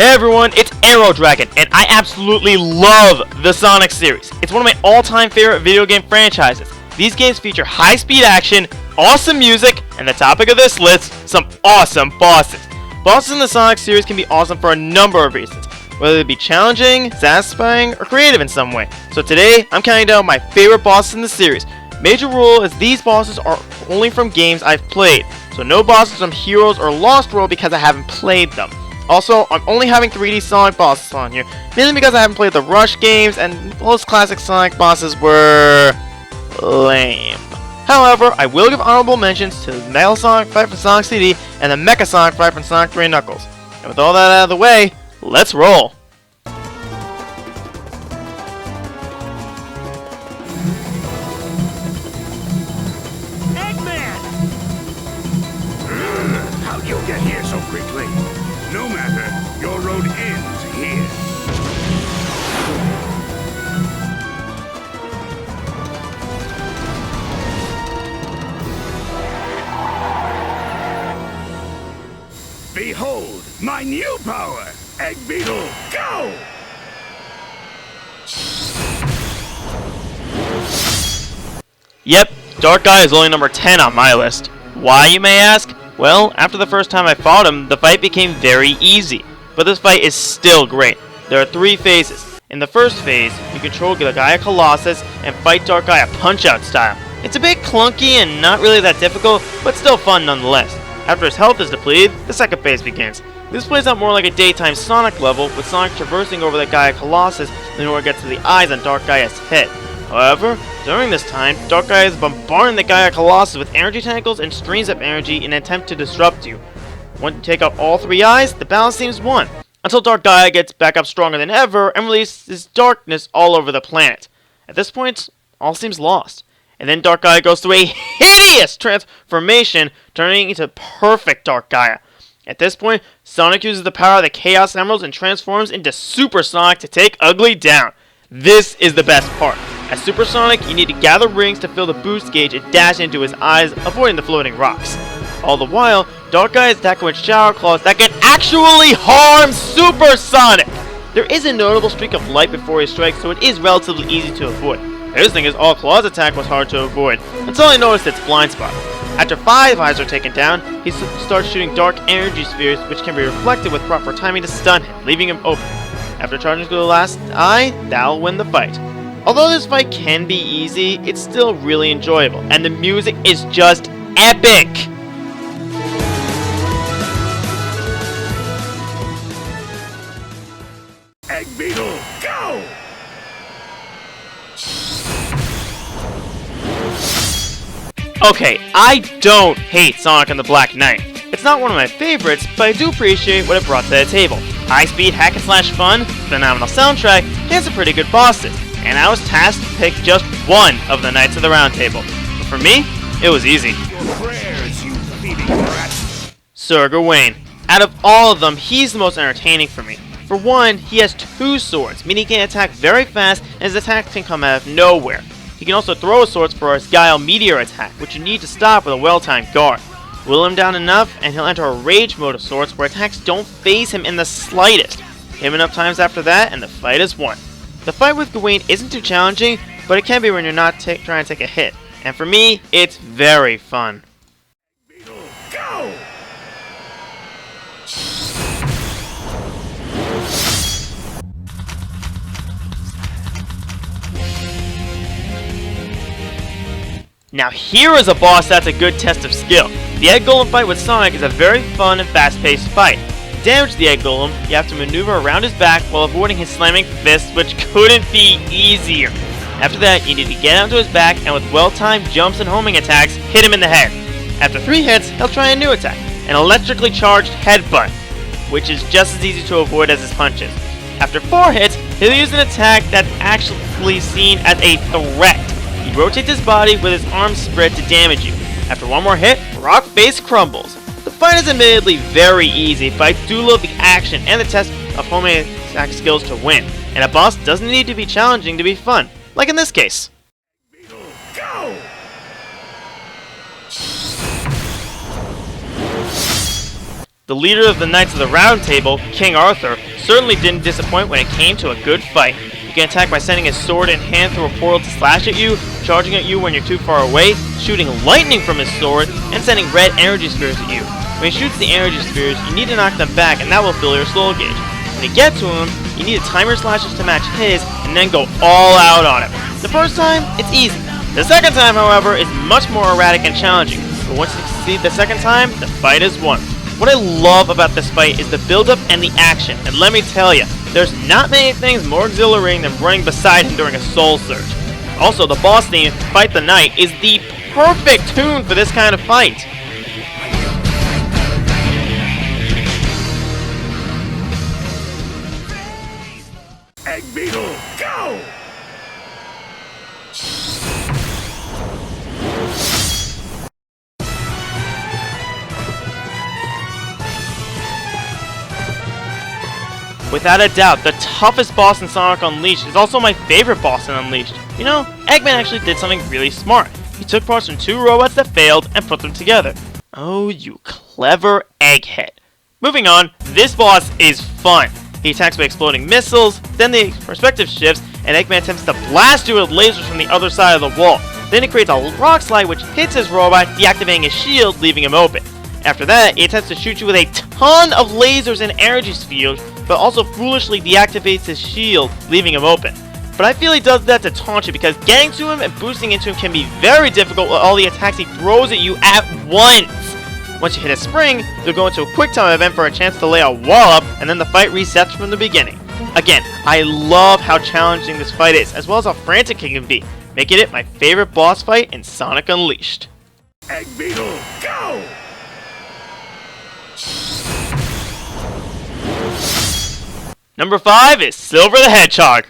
Hey everyone, it's Arrow Dragon, and I absolutely love the Sonic series. It's one of my all-time favorite video game franchises. These games feature high-speed action, awesome music, and the topic of this list, some awesome bosses. Bosses in the Sonic series can be awesome for a number of reasons, whether they be challenging, satisfying, or creative in some way. So today, I'm counting down my favorite bosses in the series. Major rule is these bosses are only from games I've played, so no bosses from Heroes or Lost World because I haven't played them. Also, I'm only having 3D Sonic bosses on here, mainly because I haven't played the Rush games, and most classic Sonic bosses were lame. However, I will give honorable mentions to the Metal Sonic fight from Sonic CD and the Mecha Sonic fight from Sonic 3 Knuckles. And with all that out of the way, let's roll! Eggman! How'd you get here so quickly? No matter, your road ends here. Behold, my new power! Egg Beetle, go! Yep, Dark Gaia is only number 10 on my list. Why, you may ask? Well, after the first time I fought him, the fight became very easy. But this fight is still great. There are 3 phases. In the first phase, you control the Gaia Colossus and fight Dark Gaia Punch-Out style. It's a bit clunky and not really that difficult, but still fun nonetheless. After his health is depleted, the second phase begins. This plays out more like a daytime Sonic level, with Sonic traversing over the Gaia Colossus in order to get to the eyes on Dark Gaia's head. However, during this time, Dark Gaia is bombarding the Gaia Colossus with energy tentacles and streams of energy in an attempt to disrupt you. Once you take out all 3 eyes, the battle seems won, until Dark Gaia gets back up stronger than ever and releases darkness all over the planet. At this point, all seems lost. And then Dark Gaia goes through a hideous transformation, turning into perfect Dark Gaia. At this point, Sonic uses the power of the Chaos Emeralds and transforms into Super Sonic to take Ugly down. This is the best part. As Super Sonic, you need to gather rings to fill the boost gauge and dash into his eyes, avoiding the floating rocks. All the while, Dark Gaia is attacking with shower claws that can actually harm Super Sonic! There is a notable streak of light before he strikes, so it is relatively easy to avoid. His thing is all Claw's attack was hard to avoid, until I noticed its blind spot. After 5 eyes are taken down, he starts shooting dark energy spheres, which can be reflected with proper timing to stun him, leaving him open. After charging through the last eye, that'll win the fight. Although this fight can be easy, it's still really enjoyable, and the music is just epic! Egg Beetle, go! Okay, I don't hate Sonic and the Black Knight. It's not one of my favorites, but I do appreciate what it brought to the table. High-speed hack-and-slash fun, phenomenal soundtrack, and some pretty good bosses. And I was tasked to pick just one of the Knights of the Round Table. But for me, it was easy. Your prayers, you thieving rat! Sir Gawain. Out of all of them, he's the most entertaining for me. For one, he has 2 swords, meaning he can attack very fast, and his attacks can come out of nowhere. He can also throw his swords for his Guile Meteor attack, which you need to stop with a well-timed guard. Will him down enough, and he'll enter a rage mode of sorts where attacks don't faze him in the slightest. Hit him enough times after that, and the fight is won. The fight with Gawain isn't too challenging, but it can be when you're not trying to take a hit. And for me, it's very fun. Beetle, go! Now here is a boss that's a good test of skill. The Egg Golem fight with Sonic is a very fun and fast-paced fight. To damage the Egg Golem, you have to maneuver around his back while avoiding his slamming fists, which couldn't be easier. After that, you need to get onto his back and with well-timed jumps and homing attacks, hit him in the head. After 3 hits, he'll try a new attack, an electrically charged headbutt, which is just as easy to avoid as his punches. After 4 hits, he'll use an attack that's actually seen as a threat. He rotates his body with his arms spread to damage you. After 1 more hit, Rock Face crumbles. The fight is admittedly very easy, but I do love the action and the test of homing attack skills to win. And a boss doesn't need to be challenging to be fun, like in this case. Beetle, go! The The leader of the Knights of the Round Table, King Arthur, certainly didn't disappoint when it came to a good fight. He can attack by sending his sword in hand through a portal to slash at you, charging at you when you're too far away, shooting lightning from his sword, and sending red energy spheres at you. When he shoots the energy spheres, you need to knock them back and that will fill your soul gauge. When you get to him, you need to time your slashes to match his and then go all out on him. The first time, it's easy. The second time, however, is much more erratic and challenging, but once you succeed the second time, the fight is won. What I love about this fight is the build-up and the action, and let me tell you, there's not many things more exhilarating than running beside him during a soul surge. Also, the boss theme, Fight the Knight, is the perfect tune for this kind of fight. Egg Beetle, go! Without a doubt, the toughest boss in Sonic Unleashed is also my favorite boss in Unleashed. You know, Eggman actually did something really smart. He took parts from two robots that failed and put them together. Oh, you clever egghead. Moving on, this boss is fun. He attacks by exploding missiles, then the perspective shifts, and Eggman attempts to blast you with lasers from the other side of the wall. Then he creates a rock slide which hits his robot, deactivating his shield, leaving him open. After that, he attempts to shoot you with a ton of lasers and energy spheres, but also foolishly deactivates his shield, leaving him open. But I feel he does that to taunt you because getting to him and boosting into him can be very difficult with all the attacks he throws at you at once. Once you hit a spring, you'll go into a quick time event for a chance to lay a wallop, and then the fight resets from the beginning. Again, I love how challenging this fight is, as well as how frantic it can be, making it my favorite boss fight in Sonic Unleashed. Egg Beetle, go! Number 5 is Silver the Hedgehog.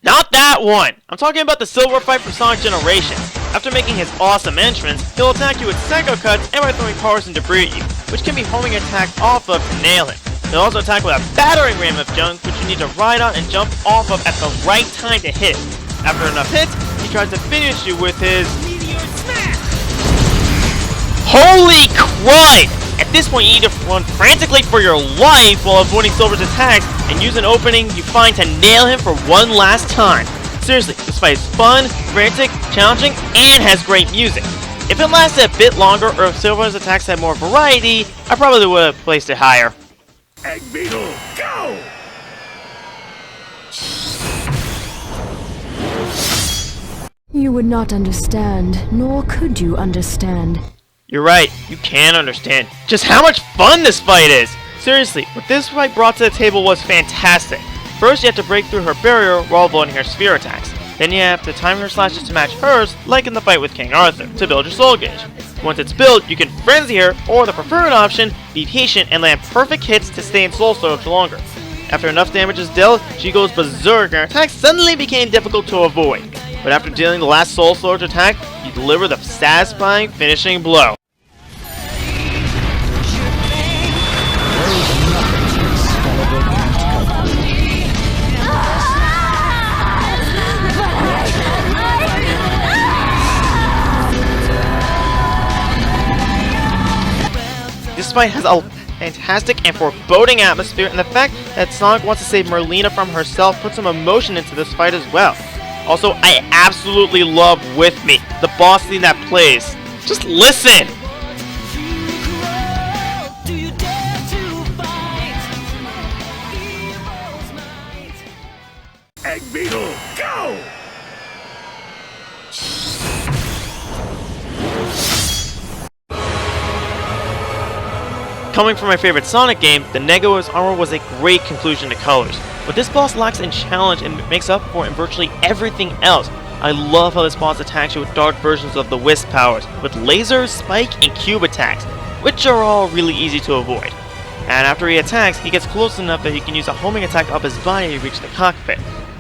Not that one! I'm talking about the Silver fight from Sonic Generations. After making his awesome entrance, he'll attack you with psycho cuts and by throwing cars and debris at you, which can be homing attacks off of to nail him. He'll also attack with a battering ram of junk, which you need to ride on and jump off of at the right time to hit. After enough hits, he tries to finish you with his Meteor Smash! Holy crud! At this point, you need to run frantically for your life while avoiding Silver's attacks and use an opening you find to nail him for one last time. Seriously, this fight is fun, frantic, challenging, and has great music. If it lasted a bit longer or if Silver's attacks had more variety, I probably would have placed it higher. Egg Beetle, go! You would not understand, nor could you understand. You're right, you can understand just how much fun this fight is! Seriously, what this fight brought to the table was fantastic. First you have to break through her barrier while avoiding her sphere attacks. Then you have to time her slashes to match hers, like in the fight with King Arthur, to build your soul gauge. Once it's built, you can frenzy her, or the preferred option, be patient and land perfect hits to stay in soul surge longer. After enough damage is dealt, she goes berserk and her attacks suddenly became difficult to avoid. But after dealing the last soul surge attack, you deliver the satisfying finishing blow. This fight has a fantastic and foreboding atmosphere, and the fact that Sonic wants to save Marlena from herself puts some emotion into this fight as well. Also, I absolutely love With Me, the boss theme that plays. Just listen! Egg Beetle, go! Coming from my favorite Sonic game, the Negawa's armor was a great conclusion to Colors. But this boss lacks in challenge and makes up for it in virtually everything else. I love how this boss attacks you with dark versions of the Wisp powers, with lasers, spike, and cube attacks, which are all really easy to avoid. And after he attacks, he gets close enough that he can use a homing attack up his body to reach the cockpit.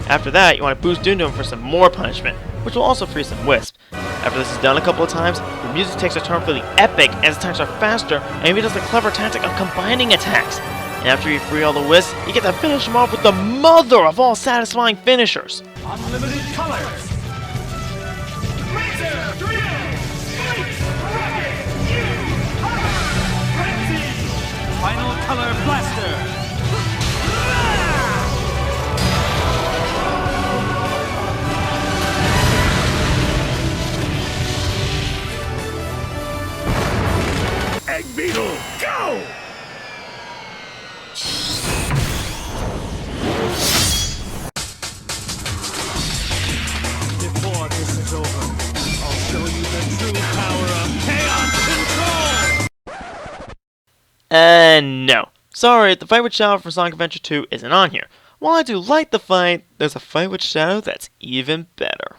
After that, you want to boost into him for some more punishment, which will also free some Wisp. After this is done a couple of times, the music takes a turn for the epic as attacks are faster, and he does the clever tactic of combining attacks. And after you free all the Wisps, you get to finish him off with the mother of all satisfying finishers. Unlimited colors! Laser Drill! Fight! Rocket! You! Color Blaster! Egg Beetle, go! Before this is over, I'll show you the true power of chaos control! No. Sorry, the fight with Shadow from Sonic Adventure 2 isn't on here. While I do like the fight, there's a fight with Shadow that's even better.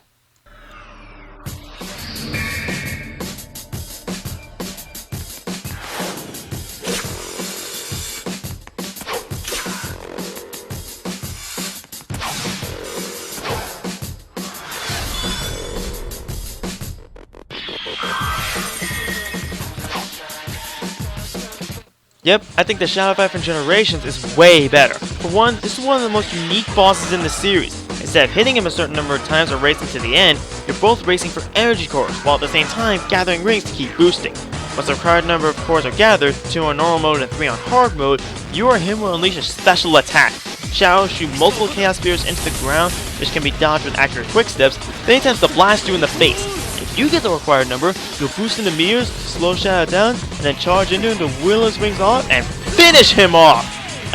Yep, I think the Shadow fight from Generations is way better. For one, this is one of the most unique bosses in the series. Instead of hitting him a certain number of times or racing to the end, you're both racing for energy cores, while at the same time gathering rings to keep boosting. Once the required number of cores are gathered, 2 on normal mode and 3 on hard mode, you or him will unleash a special attack. Shadow shoot multiple Chaos Spears into the ground, which can be dodged with accurate quick steps, then he tends to blast you in the face. If you get the required number, you'll boost into mirrors to slow Shadow down, and then charge into him to wheel his wings off and finish him off!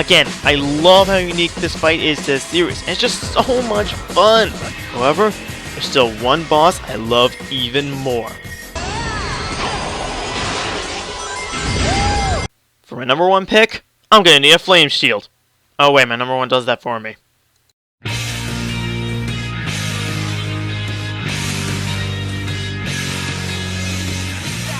Again, I love how unique this fight is to the series, and it's just so much fun! However, there's still one boss I love even more. For my number 1 pick, I'm gonna need a Flame Shield. Oh wait, my number 1 does that for me.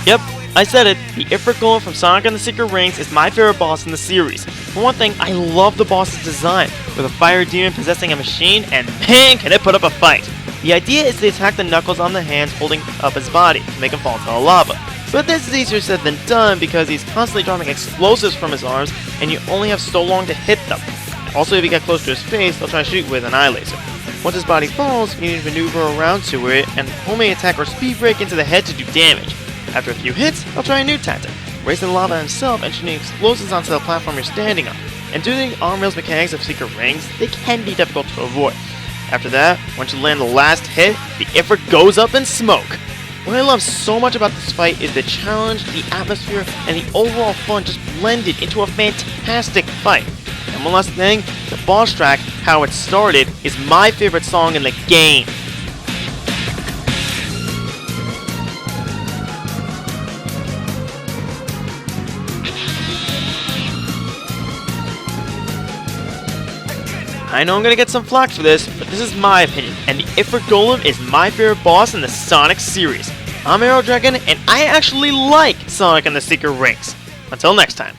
Yep, I said it, the Ifrit Golem from Sonic and the Secret Rings is my favorite boss in the series. For one thing, I love the boss's design, with a fire demon possessing a machine, and man can it put up a fight! The idea is to attack the Knuckles on the hands holding up his body, to make him fall into the lava. But this is easier said than done because he's constantly dropping explosives from his arms, and you only have so long to hit them. Also, if you get close to his face, they'll try to shoot with an eye laser. Once his body falls, you need to maneuver around to it, and homing attack or speed break into the head to do damage. After a few hits, I'll try a new tactic, racing the lava himself and shooting explosives onto the platform you're standing on. And due to the arm rails mechanics of Secret Rings, they can be difficult to avoid. After that, once you land the last hit, the Ifrit goes up in smoke. What I love so much about this fight is the challenge, the atmosphere, and the overall fun just blended into a fantastic fight. And one last thing, the boss track, How It Started, is my favorite song in the game. I know I'm gonna get some flack for this, but this is my opinion, and the Ifrit Golem is my favorite boss in the Sonic series. I'm Arrow Dragon, and I actually like Sonic and the Secret Rings. Until next time.